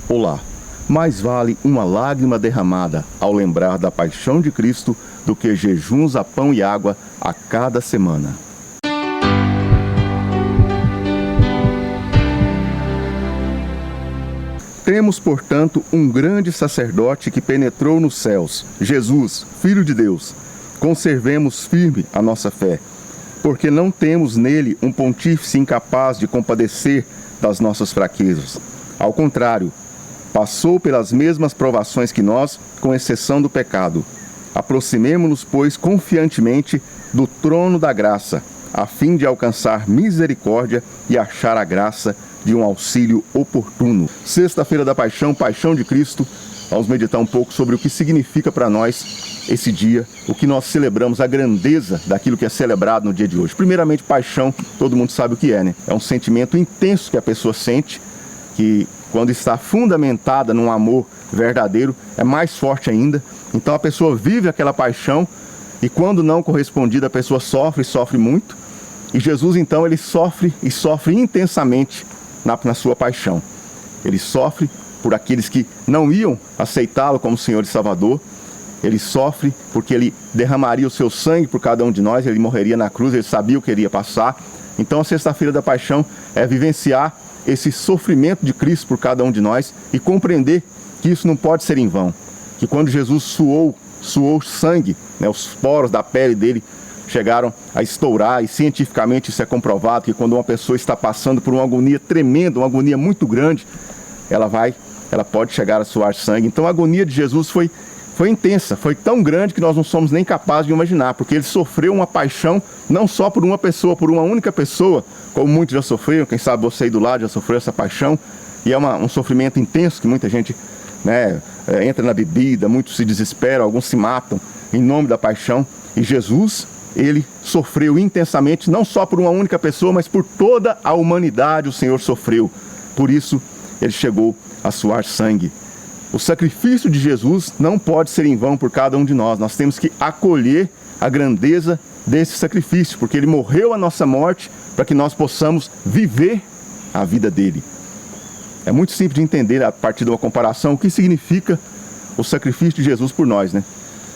Olá, mais vale uma lágrima derramada ao lembrar da paixão de Cristo do que jejuns a pão e água a cada semana. Temos, portanto, um grande sacerdote que penetrou nos céus, Jesus, Filho de Deus. Conservemos firme a nossa fé, porque não temos nele um pontífice incapaz de compadecer das nossas fraquezas. Ao contrário, passou pelas mesmas provações que nós, com exceção do pecado. Aproximemo-nos, pois, confiantemente do trono da graça, a fim de alcançar misericórdia e achar a graça de um auxílio oportuno. Sexta-feira da Paixão, Paixão de Cristo. Vamos meditar um pouco sobre o que significa para nós esse dia, o que nós celebramos, a grandeza daquilo que é celebrado no dia de hoje. Primeiramente, paixão, todo mundo sabe o que é, né? É um sentimento intenso que a pessoa sente, que quando está fundamentada num amor verdadeiro, é mais forte ainda. Então a pessoa vive aquela paixão e quando não correspondida, a pessoa sofre muito. E Jesus, então, ele sofre e sofre intensamente na sua paixão. Ele sofre por aqueles que não iam aceitá-lo como Senhor e Salvador. Ele sofre porque ele derramaria o seu sangue por cada um de nós, ele morreria na cruz, ele sabia o que iria passar. Então a sexta-feira da paixão é vivenciar esse sofrimento de Cristo por cada um de nós e compreender que isso não pode ser em vão. Que quando Jesus suou sangue, né, os poros da pele dele chegaram a estourar, e cientificamente isso é comprovado, que quando uma pessoa está passando por uma agonia tremenda, uma agonia muito grande, ela pode chegar a suar sangue. Então a agonia de Jesus foi intensa, foi tão grande que nós não somos nem capazes de imaginar, porque ele sofreu uma paixão não só por uma pessoa, por uma única pessoa, como muitos já sofreram, quem sabe você aí do lado já sofreu essa paixão, e é um sofrimento intenso que muita gente, né, entra na bebida, muitos se desesperam, alguns se matam em nome da paixão. E Jesus, ele sofreu intensamente, não só por uma única pessoa, mas por toda a humanidade o Senhor sofreu. Por isso, ele chegou a suar sangue. O sacrifício de Jesus não pode ser em vão por cada um de nós. Nós temos que acolher a grandeza desse sacrifício, porque ele morreu a nossa morte para que nós possamos viver a vida dele. É muito simples de entender, a partir de uma comparação, o que significa o sacrifício de Jesus por nós, né?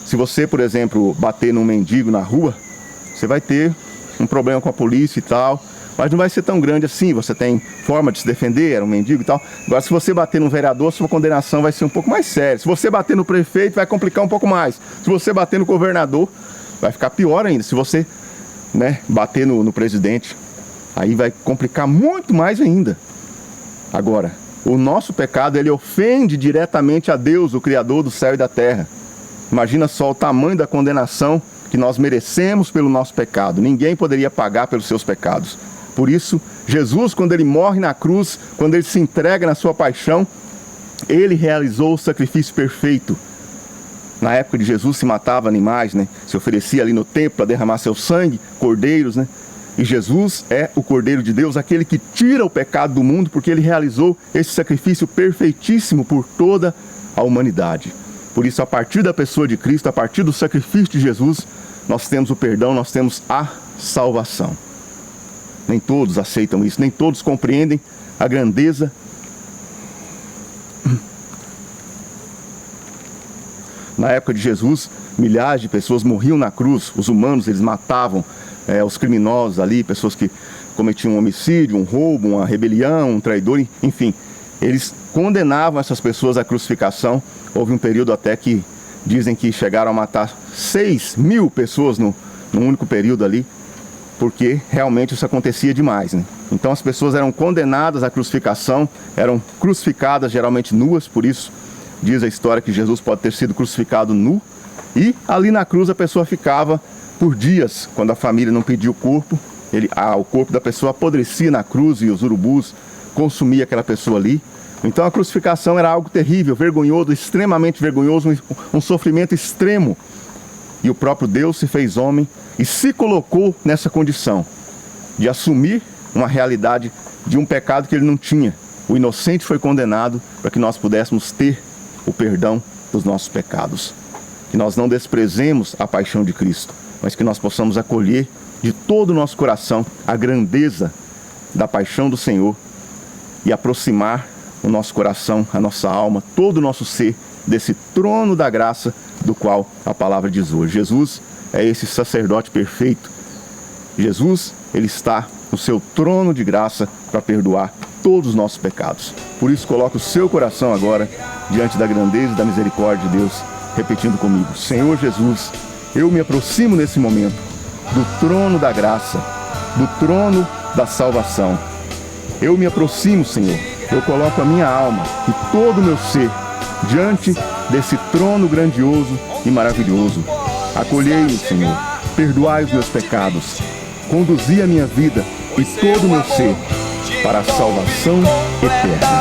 Se você, por exemplo, bater num mendigo na rua, você vai ter um problema com a polícia e tal, mas não vai ser tão grande assim, você tem forma de se defender, era um mendigo e tal. Agora, se você bater no vereador, sua condenação vai ser um pouco mais séria. Se você bater no prefeito, vai complicar um pouco mais. Se você bater no governador, vai ficar pior ainda. Se você, né, bater no presidente, aí vai complicar muito mais ainda. Agora, o nosso pecado, ele ofende diretamente a Deus, o Criador do céu e da terra. Imagina só o tamanho da condenação que nós merecemos pelo nosso pecado. Ninguém poderia pagar pelos seus pecados. Por isso, Jesus, quando ele morre na cruz, quando ele se entrega na sua paixão, ele realizou o sacrifício perfeito. Na época de Jesus se matava animais, né? Se oferecia ali no templo para derramar seu sangue, cordeiros, né? E Jesus é o Cordeiro de Deus, aquele que tira o pecado do mundo, porque ele realizou esse sacrifício perfeitíssimo por toda a humanidade. Por isso, a partir da pessoa de Cristo, a partir do sacrifício de Jesus, nós temos o perdão, nós temos a salvação. Nem todos aceitam isso, nem todos compreendem a grandeza. Na época de Jesus, milhares de pessoas morriam na cruz. Os humanos, eles matavam os criminosos ali, pessoas que cometiam um homicídio, um roubo, uma rebelião, um traidor, enfim. Eles condenavam essas pessoas à crucificação. Houve um período até que dizem que chegaram a matar 6.000 pessoas num único período ali, porque realmente isso acontecia demais, né? Então as pessoas eram condenadas à crucificação, eram crucificadas geralmente nuas, por isso diz a história que Jesus pode ter sido crucificado nu, e ali na cruz a pessoa ficava por dias, quando a família não pedia o corpo, o corpo da pessoa apodrecia na cruz e os urubus consumiam aquela pessoa ali. Então a crucificação era algo terrível, vergonhoso, extremamente vergonhoso, um sofrimento extremo. E o próprio Deus se fez homem e se colocou nessa condição de assumir uma realidade de um pecado que ele não tinha. O inocente foi condenado para que nós pudéssemos ter o perdão dos nossos pecados. Que nós não desprezemos a paixão de Cristo, mas que nós possamos acolher de todo o nosso coração a grandeza da paixão do Senhor e aproximar o nosso coração, a nossa alma, todo o nosso ser desse trono da graça do qual a palavra diz hoje. Jesus é esse sacerdote perfeito. Jesus, ele está no seu trono de graça para perdoar todos os nossos pecados. Por isso, coloque o seu coração agora diante da grandeza e da misericórdia de Deus, repetindo comigo: Senhor Jesus, eu me aproximo nesse momento do trono da graça, do trono da salvação. Eu me aproximo, Senhor, eu coloco a minha alma e todo o meu ser diante desse trono grandioso e maravilhoso. Acolhei-me, Senhor, perdoai os meus pecados, conduzi a minha vida e todo o meu ser para a salvação eterna.